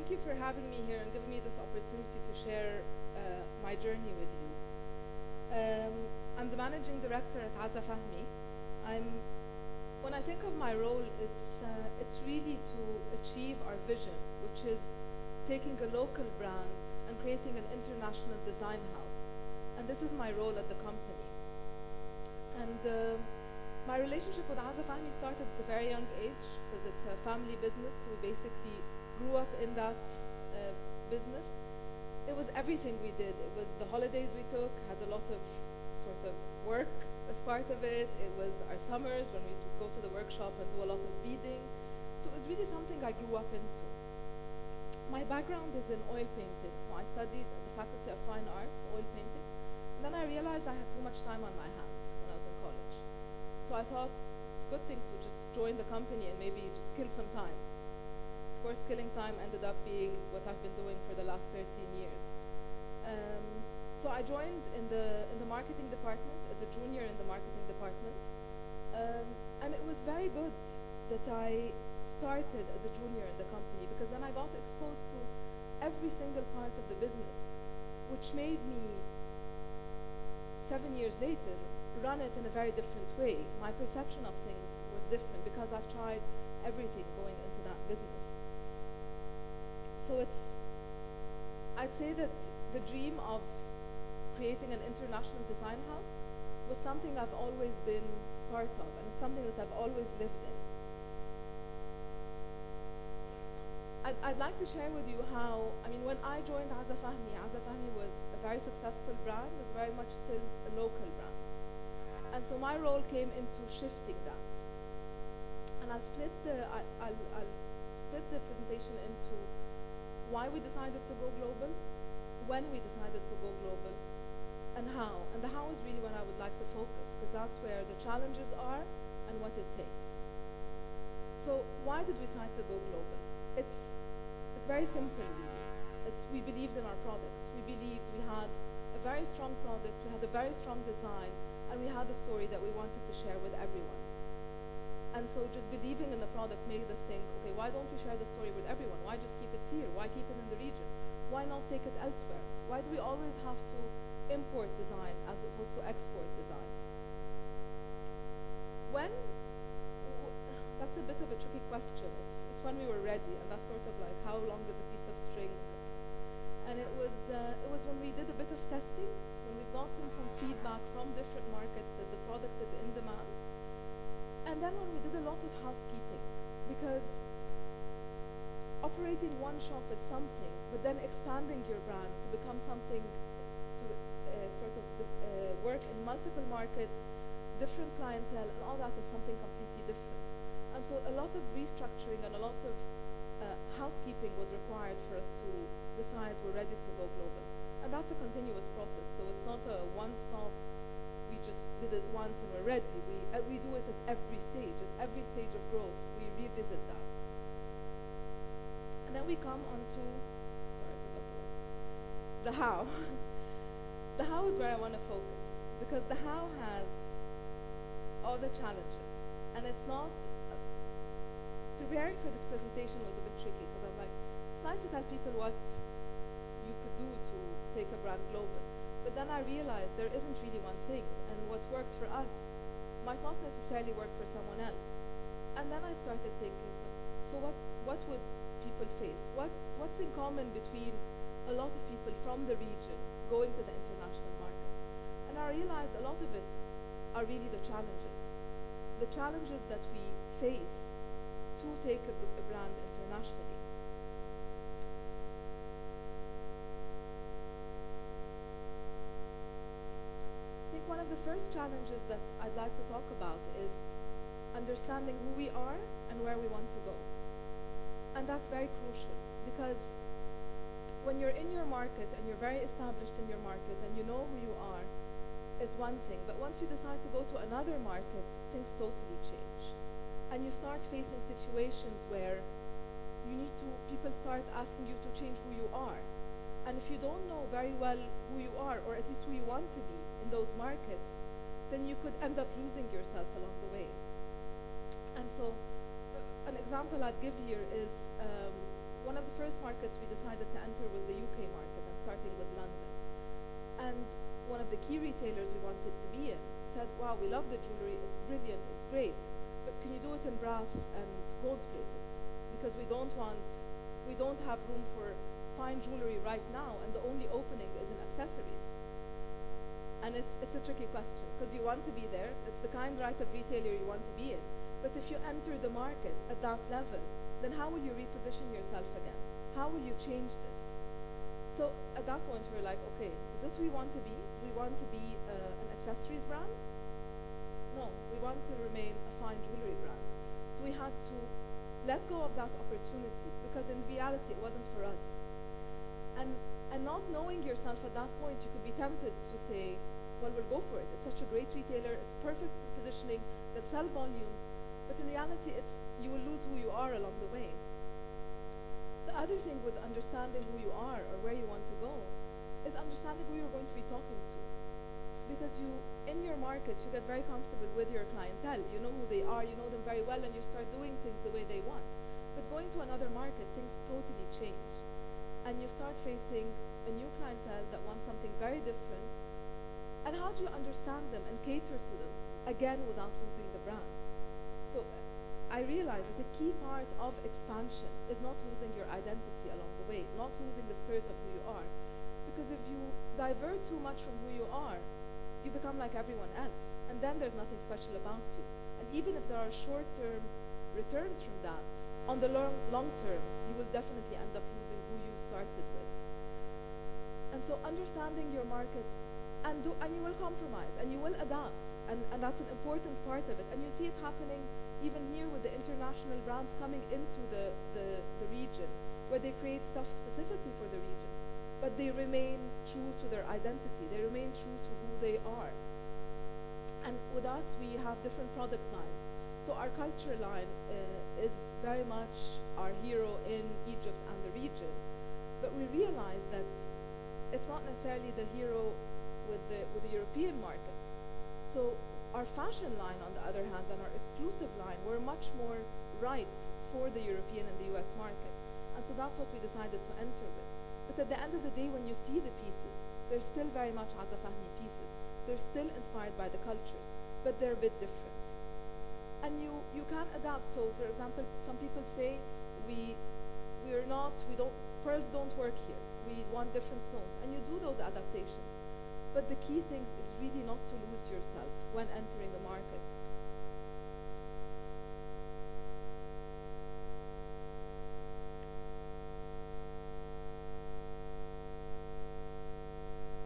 thank you for having me here and giving me this opportunity to share my journey with you. I'm the managing director at Azza Fahmy. When I think of my role, it's really to achieve our vision, which is taking a local brand and creating an international design house. And this is my role at the company. And my relationship with Azza Fahmy started at a very young age because it's a family business. We basically grew up in that business. It was everything we did. It was the holidays we took, had a lot of sort of work as part of it. It was our summers when we would go to the workshop and do a lot of beading. So it was really something I grew up into. My background is in oil painting. So I studied at the Faculty of Fine Arts, oil painting. And then I realized I had too much time on my hand when I was in college. So I thought it's a good thing to just join the company and maybe just kill some time. Of course, killing time ended up being what I've been doing for the last 13 years. So I joined in the marketing department as a junior in the marketing department. And it was very good that I started as a junior in the company, because then I got exposed to every single part of the business, which made me, 7 years later, run it in a very different way. My perception of things was different because I've tried everything going into that business. So I'd say that the dream of creating an international design house was something I've always been part of, and it's something that I've always lived in. I'd like to share with you how, when I joined Azza Fahmy was a very successful brand, was very much still a local brand. And so my role came into shifting that. And I'll split the presentation into why we decided to go global, when we decided to go global, and how. And the how is really what I would like to focus, because that's where the challenges are and what it takes. So why did we decide to go global? It's very simple, really. We believed in our products. We believed we had a very strong product, we had a very strong design, and we had a story that we wanted to share with everyone. And so just believing in the product made us think, okay, why don't we share the story with everyone? Why just keep it here? Why keep it in the region? Why not take it elsewhere? Why do we always have to import design as opposed to export design? That's a bit of a tricky question. It's when we were ready, and that's sort of like, how long is a piece of string? And it was when we did a bit of testing, when we've gotten some feedback from different markets that the product is in demand. And then when we did a lot of housekeeping, because operating one shop is something, but then expanding your brand to become something to work in multiple markets, different clientele, and all that is something completely different. And so a lot of restructuring and a lot of housekeeping was required for us to decide we're ready to go global. And that's a continuous process, so it's not a one-stop, we just did it once and we're ready. We do it at every stage of growth, we revisit that. And then we come on to, sorry, I forgot the how. The how is where I want to focus, because the how has all the challenges. And it's not, preparing for this presentation was a bit tricky, because I'm like, it's nice to tell people what you could do to take a brand global. But then I realized there isn't really one thing, and what worked for us might not necessarily work for someone else. And then I started thinking, so what would people face? What's in common between a lot of people from the region going to the international markets? And I realized a lot of it are really the challenges that we face to take a brand internationally. I think one of the first challenges that I'd like to talk about is understanding who we are and where we want to go. And that's very crucial, because when you're in your market and you're very established in your market and you know who you are, is one thing. But once you decide to go to another market, things totally change. And you start facing situations where people start asking you to change who you are. And if you don't know very well who you are, or at least who you want to be in those markets, then you could end up losing yourself along the way. And so an example I'd give here is one of the first markets we decided to enter was the UK market, and starting with London. And one of the key retailers we wanted to be in said, wow, we love the jewelry, it's brilliant, it's great, but can you do it in brass and gold plated? Because we don't have room for fine jewelry right now, and the only opening is in accessories. And it's a tricky question, because you want to be there, it's the kind of retailer you want to be in, but if you enter the market at that level, then how will you reposition yourself again? How will you change this? So at that point we were like, okay, is this who we want to be? Do we want to be an accessories brand? No, we want to remain a fine jewelry brand. So we had to let go of that opportunity, because in reality it wasn't for us. And not knowing yourself at that point, you could be tempted to say, well, we'll go for it. It's such a great retailer, it's perfect positioning, they'll sell volumes, but in reality you will lose who you are along the way. The other thing with understanding who you are or where you want to go is understanding who you're going to be talking to. Because in your market, you get very comfortable with your clientele. You know who they are, you know them very well, and you start doing things the way they want. But going to another market, things totally change. And you start facing a new clientele that wants something very different. And how do you understand them and cater to them, again, without losing the brand? So I realized that a key part of expansion is not losing your identity along the way, not losing the spirit of who you are. Because if you divert too much from who you are, you become like everyone else, and then there's nothing special about you. And even if there are short-term returns from that, on the long term, you will definitely end up losing who you started with. And so understanding your market, and you will compromise, and you will adapt, and that's an important part of it. And you see it happening even here with the international brands coming into the region, where they create stuff specifically for the region, but they remain true to their identity, they remain true to who they are. And with us, we have different product lines. So our culture line is very much our hero in Egypt and the region, but we realize that it's not necessarily the hero with the European market. So our fashion line, on the other hand, and our exclusive line were much more right for the European and the US market. And so that's what we decided to enter with. But at the end of the day, when you see the pieces, they're still very much Azza Fahmy pieces. They're still inspired by the cultures, but they're a bit different. And you can adapt. So for example, some people say pearls don't work here. We want different stones. And you do those adaptations. But the key thing is really not to lose yourself when entering a market.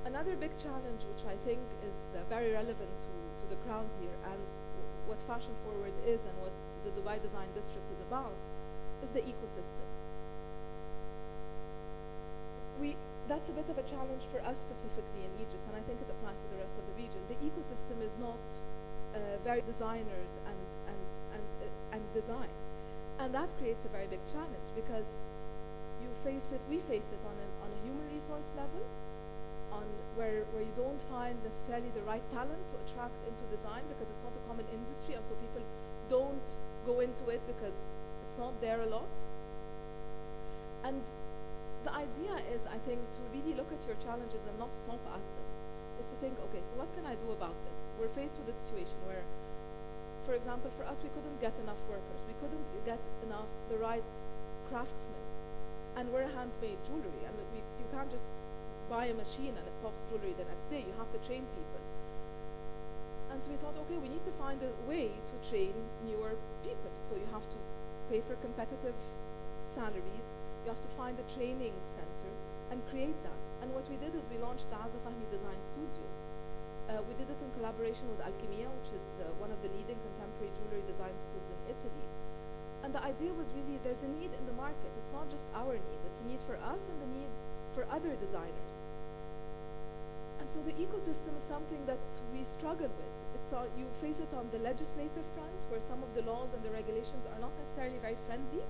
Another big challenge, which I think is very relevant to the crowd here, and what Fashion Forward is and what the Dubai Design District is about, is the ecosystem. That's a bit of a challenge for us specifically in Egypt, and I think it applies to the rest of the region. The ecosystem is not very designers and design. And that creates a very big challenge, because we face it on a human resource level, where you don't find necessarily the right talent to attract into design, because it's not a common industry, and so people don't go into it because it's not there a lot. And the idea is, I think, to really look at your challenges and not stop at them. Is to think, okay, so what can I do about this? We're faced with a situation where, for example, for us, we couldn't get enough workers. We couldn't get the right craftsmen. And we're handmade jewelry, and you can't just buy a machine and it pops jewelry the next day. You have to train people. And so we thought, okay, we need to find a way to train newer people. So you have to pay for competitive salaries. You have to find a training center and create that. And what we did is we launched the Azza Fahmy Design Studio. We did it in collaboration with Alchemia, which is one of the leading contemporary jewelry design schools in Italy. And the idea was really, there's a need in the market. It's not just our need. It's a need for us and the need for other designers. And so the ecosystem is something that we struggle with. You face it on the legislative front, where some of the laws and the regulations are not necessarily very friendly.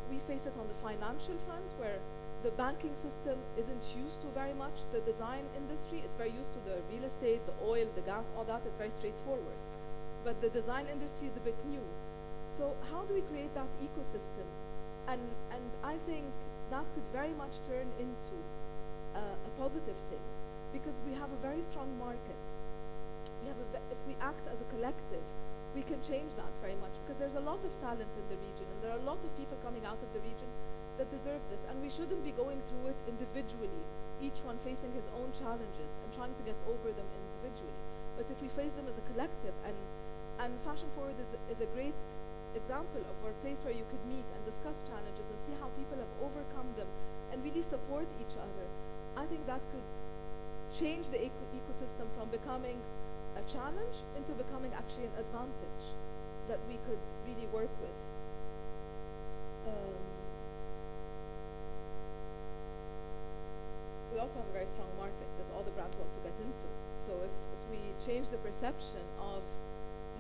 We face it on the financial front, where the banking system isn't used to very much the design industry. It's very used to the real estate, the oil, the gas, all that. It's very straightforward. But the design industry is a bit new. So how do we create that ecosystem And I think that could very much turn into a positive thing, because we have a very strong market. If we act as a collective, we can change that very much, because there's a lot of talent in the region, and there are a lot of people coming out of the region that deserve this, and we shouldn't be going through it individually, each one facing his own challenges and trying to get over them individually. But if we face them as a collective, and Fashion Forward is a great example of a place where you could meet and discuss challenges and see how people have overcome them and really support each other, I think that could change the ecosystem from becoming a challenge into becoming actually an advantage that we could really work with. We also have a very strong market that all the brands want to get into. So if we change the perception of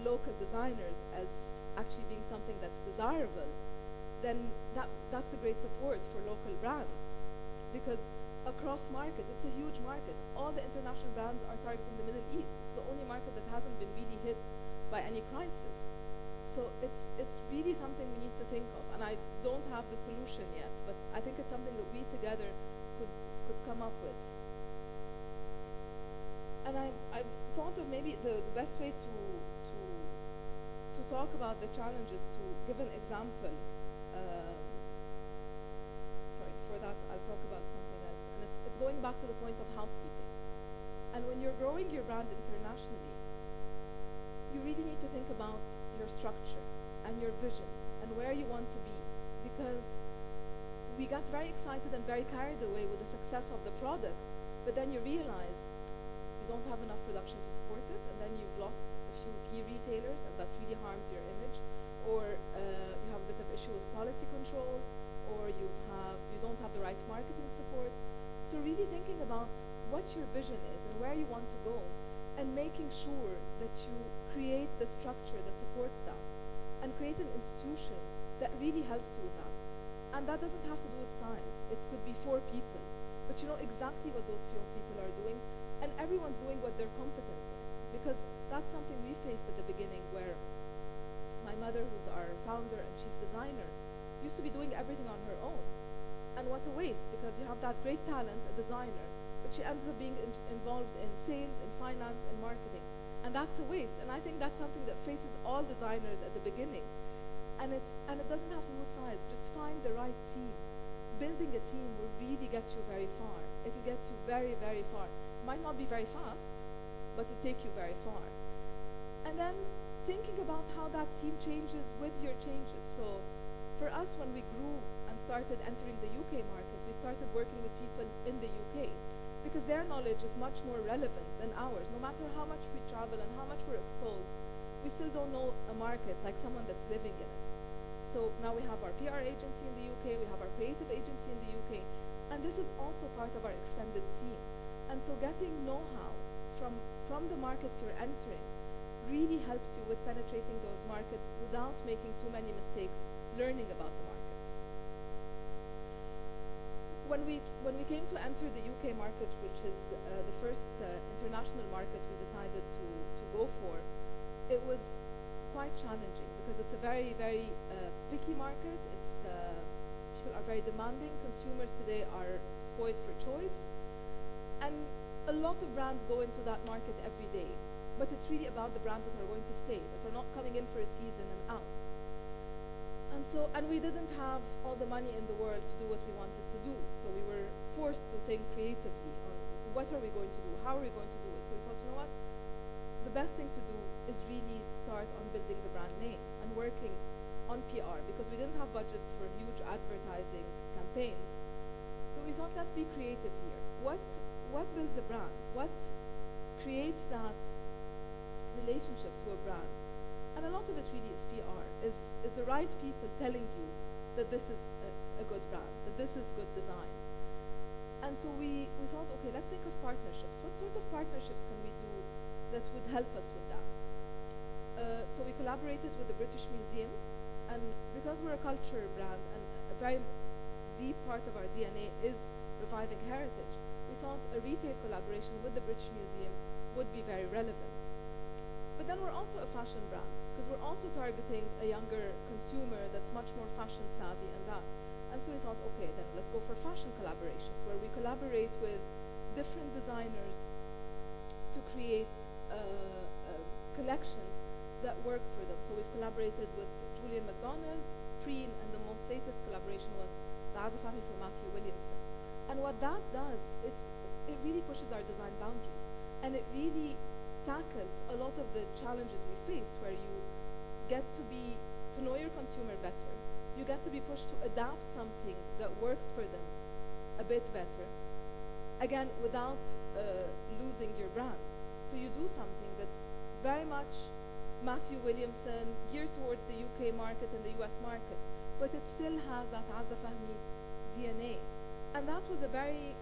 local designers as actually being something that's desirable, then that's a great support for local brands. Because across market, it's a huge market. All the international brands are targeting the Middle East. It's the only market that hasn't been really hit by any crisis. So it's really something we need to think of. And I don't have the solution yet, but I think it's something that we together could come up with. And I've thought of maybe the best way to talk about the challenges, to give an example. Sorry, before that, I'll talk about something else. And it's going back to the point of housekeeping. And when you're growing your brand internationally, you really need to think about your structure and your vision and where you want to be. Because we got very excited and very carried away with the success of the product, but then you realize you don't have enough production to support it, and then you've lost a few key retailers, and that really harms your image. Or you have a bit of issue with quality control, or you don't have the right marketing support. So really thinking about what your vision is and where you want to go, and making sure that you create the structure that supports that, and create an institution that really helps you with that. And that doesn't have to do with size. It could be 4 people, but you know exactly what those 4 people are doing, and everyone's doing what they're competent in. Because that's something we faced at the beginning, where my mother, who's our founder and chief designer, used to be doing everything on her own. And what a waste, because you have that great talent, a designer, but she ends up being involved in sales, in finance, and marketing. And that's a waste. And I think that's something that faces all designers at the beginning. And it doesn't have to do with size. Just find the right team. Building a team will really get you very far. It'll get you very, very far. Might not be very fast, but it'll take you very far. And then thinking about how that team changes with your changes. So for us, when we grew and started entering the UK market, we started working with people in the UK, because their knowledge is much more relevant than ours. No matter how much we travel and how much we're exposed, we still don't know a market like someone that's living in it. So now we have our PR agency in the UK, we have our creative agency in the UK, and this is also part of our extended team. And so getting know-how from the markets you're entering really helps you with penetrating those markets without making too many mistakes learning about the market. When we came to enter the UK market, which is the first international market we decided to go for, it was quite challenging, because it's a very, very picky market. People are very demanding. Consumers today are spoiled for choice. And a lot of brands go into that market every day. But it's really about the brands that are going to stay, that are not coming in for a season and out. And we didn't have all the money in the world to do what we wanted to do. So we were forced to think creatively on what are we going to do? How are we going to do it? So we thought, you know what? The best thing to do is really start on building the brand name and working on PR, because we didn't have budgets for huge advertising campaigns. So we thought, let's be creative here. What builds a brand? What creates that relationship to a brand? And a lot of it really is PR, is the right people telling you that this is a good brand, that this is good design. And so we thought, okay, let's think of partnerships. What sort of partnerships can we do that would help us with that? So we collaborated with the British Museum, and because we're a culture brand and a very deep part of our DNA is reviving heritage, we thought a retail collaboration with the British Museum would be very relevant. But then we're also a fashion brand, because we're also targeting a younger consumer that's much more fashion savvy and that. And so we thought, okay, then let's go for fashion collaborations, where we collaborate with different designers to create collections that work for them. So we've collaborated with Julian McDonald, Preen, and the most latest collaboration was the Azza Fahmy for Matthew Williamson. And what that does, it really pushes our design boundaries, and it really tackles a lot of the challenges we faced, where you get to know your consumer better, you get to be pushed to adapt something that works for them a bit better, again, without losing your brand. So you do something that's very much Matthew Williamson, geared towards the UK market and the US market, but it still has that Azza Fahmy DNA. And that was a very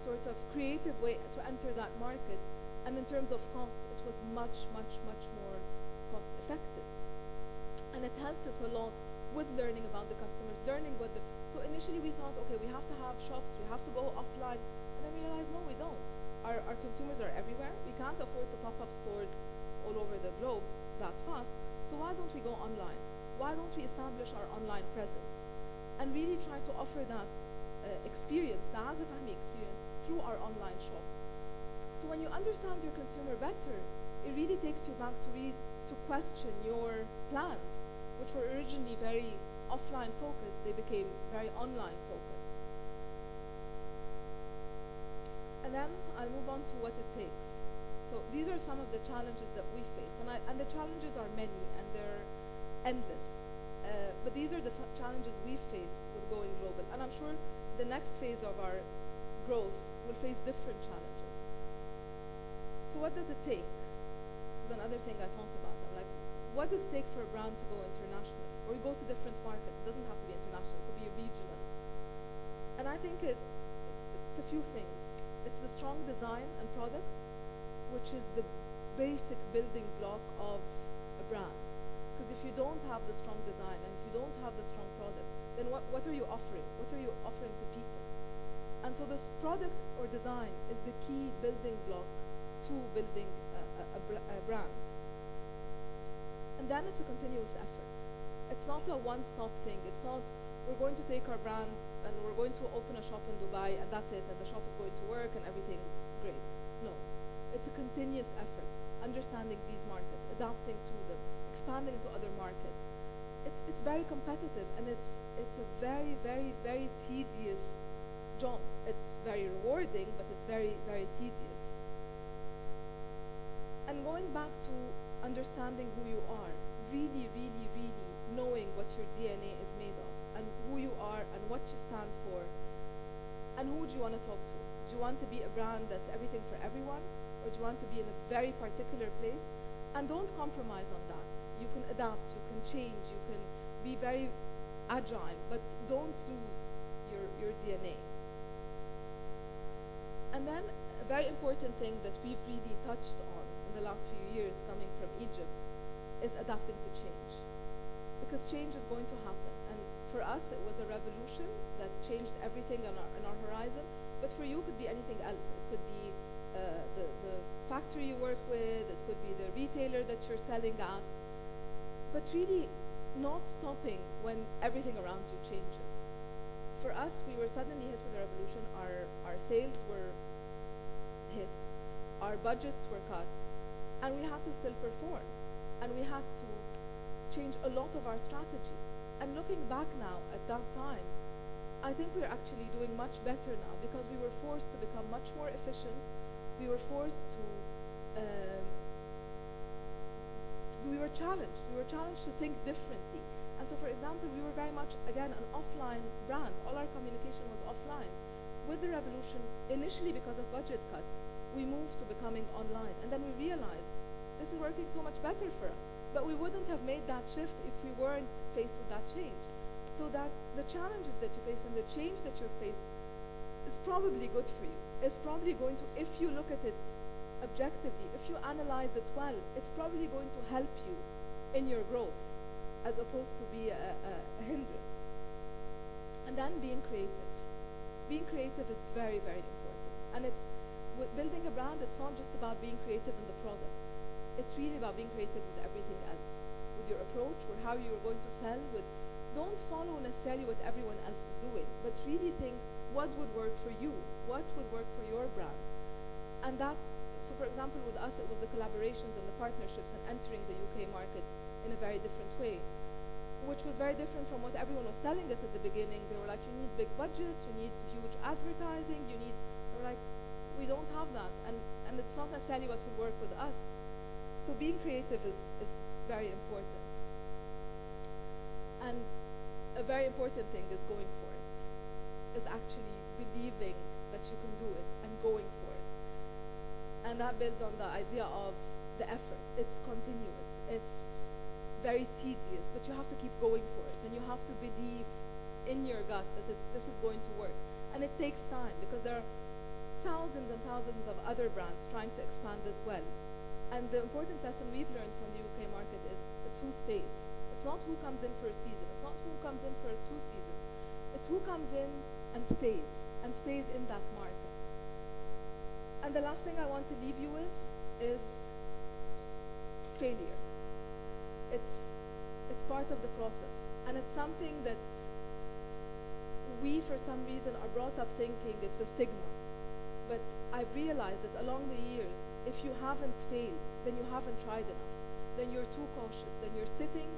sort of creative way to enter that market. And in terms of cost, it was much, much, much more cost effective. And it helped us a lot with learning about the customers, learning what the, so initially we thought, okay, we have to have shops, we have to go offline. And then we realized, no, we don't. Our consumers are everywhere. We can't afford to pop up stores all over the globe that fast. So why don't we go online? Why don't we establish our online presence and really try to offer that experience, the Azza Fahmy experience, through our online shop? So when you understand your consumer better, it really takes you back to question your plans, which were originally very offline focused. They became very online focused. And then I'll move on to what it takes. So these are some of the challenges that we face, and the challenges are many and they're endless. But these are the challenges we faced with going global, and I'm sure the next phase of our growth will face different challenges. So what does it take? This is another thing I thought about. I'm like, what does it take for a brand to go international? Or you go to different markets. It doesn't have to be international. It could be regional. And I think it's a few things. It's the strong design and product, which is the basic building block of a brand. Because if you don't have the strong design and if you don't have the strong product, then what are you offering? What are you offering to people? And so this product or design is the key building block to building a brand. And then it's a continuous effort. It's not a one-stop thing. It's not, we're going to take our brand and we're going to open a shop in Dubai and that's it, and the shop is going to work and everything's great. No. It's a continuous effort, understanding these markets, adapting to them, expanding to other markets. It's very competitive, and it's a very, very, very tedious job. It's very rewarding, but it's very, very tedious. And going back to understanding who you are, really, really, really knowing what your DNA is made of, and who you are, and what you stand for, and who do you want to talk to? Do you want to be a brand that's everything for everyone? Or do you want to be in a very particular place? And don't compromise on that. You can adapt, you can change, you can be very agile, but don't lose your DNA. And then a very important thing that we've really touched on in the last few years coming from Egypt is adapting to change. Because change is going to happen. And for us, it was a revolution that changed everything on our horizon. But for you, it could be anything else. It could be the factory you work with, it could be the retailer that you're selling at, but really not stopping when everything around you changes. For us, we were suddenly hit with a revolution. Our sales were hit, our budgets were cut, and we had to still perform, and we had to change a lot of our strategy. And looking back now at that time, I think we're actually doing much better now, because we were forced to become much more efficient. We were forced to, we were challenged to think differently. And so, for example, we were very much, again, an offline brand. All our communication was offline. With the revolution, initially because of budget cuts, we moved to becoming online. And then we realized this is working so much better for us. But we wouldn't have made that shift if we weren't faced with that change. So that the challenges that you face and the change that you're faced is probably good for you. It's probably going to, if you look at it objectively, if you analyze it well, it's probably going to help you in your growth as opposed to be a hindrance. And then being creative. Being creative is very, very important. And it's, with building a brand, it's not just about being creative in the product. it's really about being creative with everything else, with your approach, with how you're going to sell, with don't follow necessarily what everyone else is doing, but really think what would work for you, what would work for your brand. And that, so for example, with us, it was the collaborations and the partnerships and entering the UK market in a very different way, which was very different from what everyone was telling us at the beginning. They were like, you need big budgets, you need huge advertising, you need, we're like, we don't have that, and it's not necessarily what will work with us. So being creative is very important. And a very important thing is going for it, is actually believing that you can do it and going for it. And that builds on the idea of the effort. It's continuous, it's very tedious, but you have to keep going for it, and you have to believe in your gut that this is going to work. And it takes time, because there are thousands and thousands of other brands trying to expand as well. And the important lesson we've learned from the UK market is it's who stays. It's not who comes in for a season. It's not who comes in for 2 seasons. It's who comes in and stays in that market. And the last thing I want to leave you with is failure. It's part of the process, and it's something that we, for some reason, are brought up thinking it's a stigma. But I've realized that along the years, if you haven't failed, then you haven't tried enough. Then you're too cautious. Then you're sitting,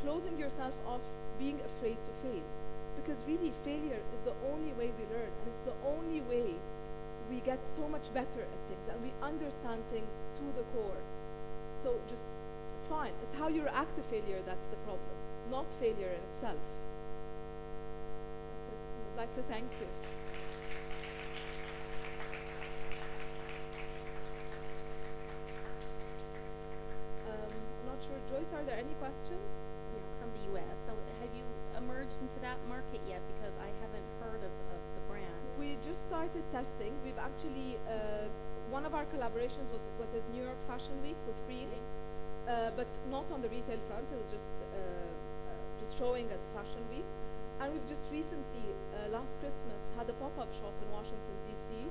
closing yourself off, being afraid to fail. Because really, failure is the only way we learn, and it's the only way we get so much better at things, and we understand things to the core. So just, it's fine. It's how you react to failure that's the problem, not failure in itself. That's it. I'd like to thank you. I'm not sure, Joyce, are there any questions? Yeah, from the US. So have you emerged into that market yet? Because I haven't heard of the brand. We just started testing. We've actually, one of our collaborations was at New York Fashion Week with Cream, but not on the retail front. It was just showing at Fashion Week. And we've just recently, last Christmas, had a pop-up shop in Washington, D.C.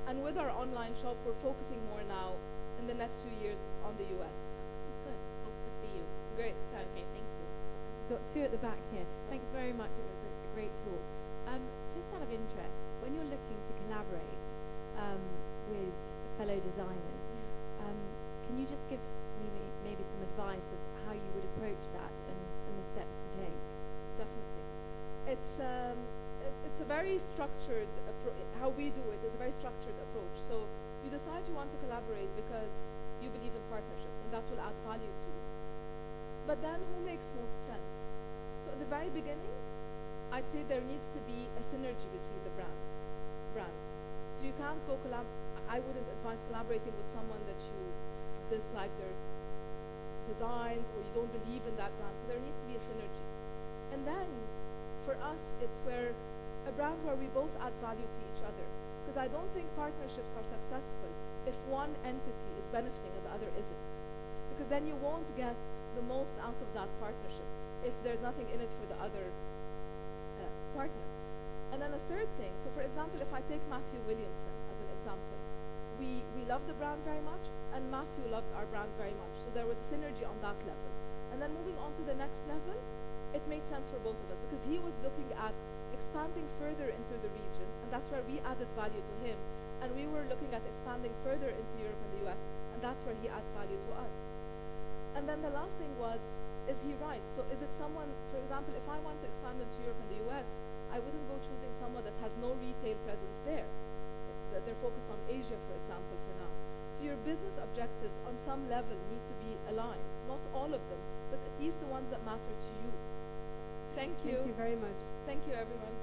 And with our online shop, we're focusing more now in the next few years on the US. Good. Hope to see you. Great. Thanks. Okay, thank you. We've got 2 at the back here. Thanks very much. It was a great talk. Just out of interest, when you're looking to collaborate with fellow designers, can you just give me maybe some advice of how you would approach that and the steps to take? Definitely. It's a very structured how we do it is a very structured approach. So you decide you want to collaborate because you believe in partnerships, and that will add value to you. But then who makes most sense? So in the very beginning, I'd say there needs to be a synergy between the brands. So you can't go I wouldn't advise collaborating with someone that you dislike their designs or you don't believe in that brand. So there needs to be a synergy. And then for us, it's where a brand where we both add value to each other. Because I don't think partnerships are successful if one entity is benefiting and the other isn't. Because then you won't get the most out of that partnership if there's nothing in it for the other partner. And then a third thing, so for example, if I take Matthew Williamson as an example, we love the brand very much, and Matthew loved our brand very much. So there was a synergy on that level. And then moving on to the next level, it made sense for both of us because he was looking at expanding further into the region, and that's where we added value to him. And we were looking at expanding further into Europe and the US, and that's where he adds value to us. And then the last thing was, is he right? So is it someone, for example, if I want to expand into Europe and the US, I wouldn't go choosing someone that has no retail presence there. That they're focused on Asia, for example, for now. So your business objectives on some level need to be aligned. Not all of them, but at least the ones that matter to you. Thank you. Thank you very much. Thank you, everyone.